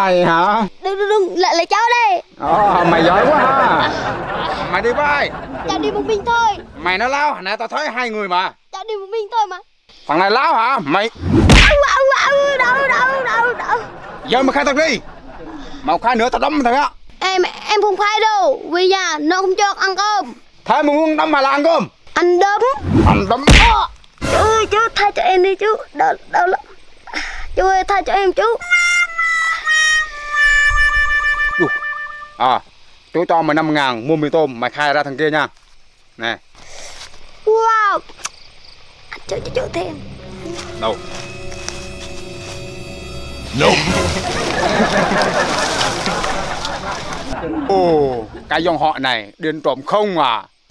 mày hả? Đừng, lại cháu đây. Mày giỏi quá ha. Mày đi với ai? Cháu đi một mình thôi. Mày nói láo, hồi nãy tao thấy hai người mà. Cháu đi một mình thôi mà. Thằng này láo hả? Mày Đâu. giờ mày khai tao đi. Mà khai nữa tao đấm thằng á. Em không khai đâu. Vì nhà nó không cho ăn cơm. Thế mà muốn đấm mà là ăn cơm. Anh đấm. Anh đấm. Chú ơi, chú tha cho em đi chú. Đau lắm. Chú ơi, tha cho em chú. Tôi cho mày 5.000 mua mì tôm, mày khai ra thằng kia nha. Nè. Wow. Anh cho thêm. Đâu? No. Cái dòng họ này điên trộm không à.